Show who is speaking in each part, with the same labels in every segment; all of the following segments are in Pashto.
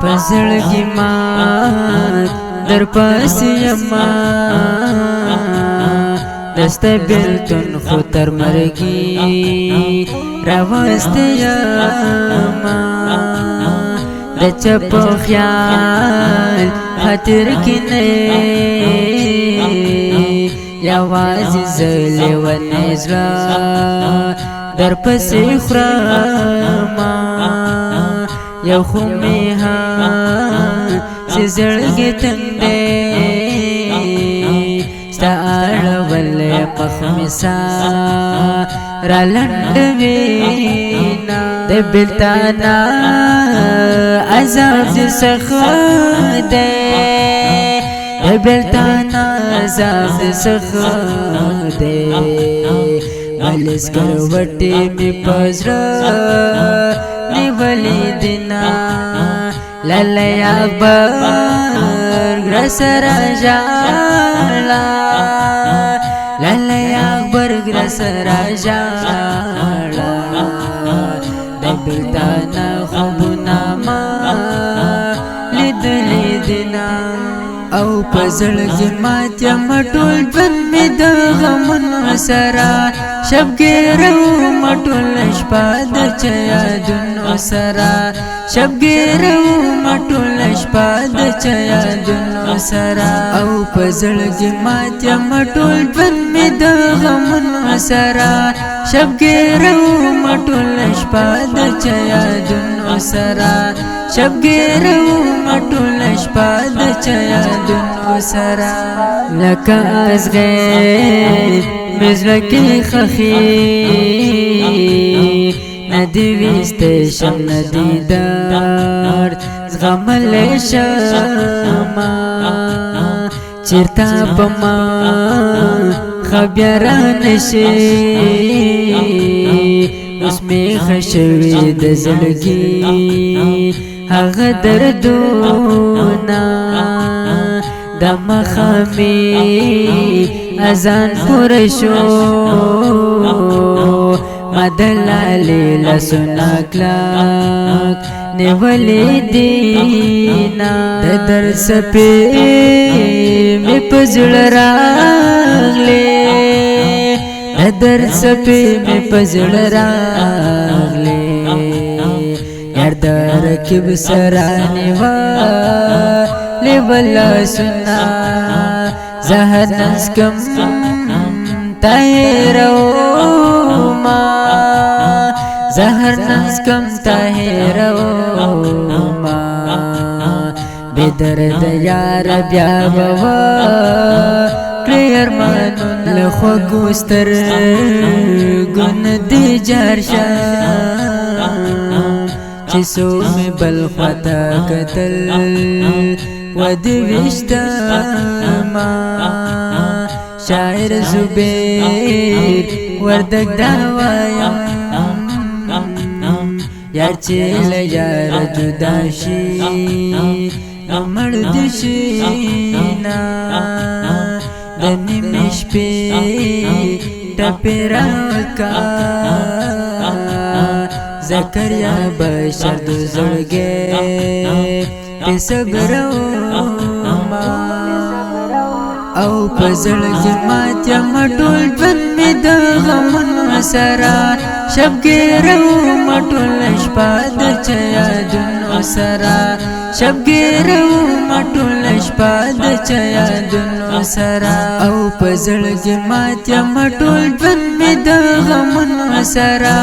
Speaker 1: پزړګي ما در پاسې یما دسته بیلتون خو تر مرګي راوسته یما د چپو خیال خاطر کې نه یوازې زلې و نزرا در پسې خرما یو خو می ها چې زړګي تندې ستا اړولې پخ می سا را لنډوینا د بلتانا عذاب دې سخت دی د بلتانا عذاب دې سخت دی ملس کروټې می پزړه نیولی دینا لالی اکبر گرسر جالا لالی اکبر گرسر جالا دی بلتانا خوبنا ما لیدلی دینا او پزړګي ماته مټول ژوند می د غمن سرا شبګیرو مټول شپه د چیا دنو سرا شبګیرو مټول شپه د چیا دنو سرا او پزړګي ماته مټول ژوند می د غمن سرا شبګیرو مټول شپه د چیا دنو سرا شبګیرو مټول شپه د چیا دنو سرا لکه ازغه مزرکی خخی ندی ویسته شم ندی درد زغمل شما چرتا پما خبران شي اوس می خشوي د زړګي هغه دردونه د مخامي اذان پر شو مدلالي لسنا کلاک نیولی دینا د درس په می پزړ راغله د درس په می پزړ راغله یار در کې بسرانه وا لیولا سنا زهر نسکم تایرو ما زهر نسکم تایرو ما بدرد یار بیا بوا کلیر مانون لخوا گوستر گن دی جارشا چسو می بلخوتا قتل ودی وشتما شاعر زبیر وردک داوایم یار چیل یار جدا شی نمړ دشینا د نیمش پی ټپراکا زکریا بشر د زړګې په صبر او پزړګي ماته مټول ژوند می د غمن سرا شبګیرو مټول شپه د چیا دنو سرا شبګیرو مټول شپه د چیا دنو سرا او پزړګي ماته مټول ژوند می د غمن سرا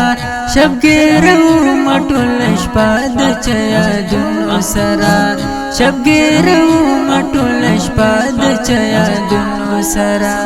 Speaker 1: شبګیرو مټول شپه د چیا دنو سرا شبګیرو مټول شپه د چیا دنو سرا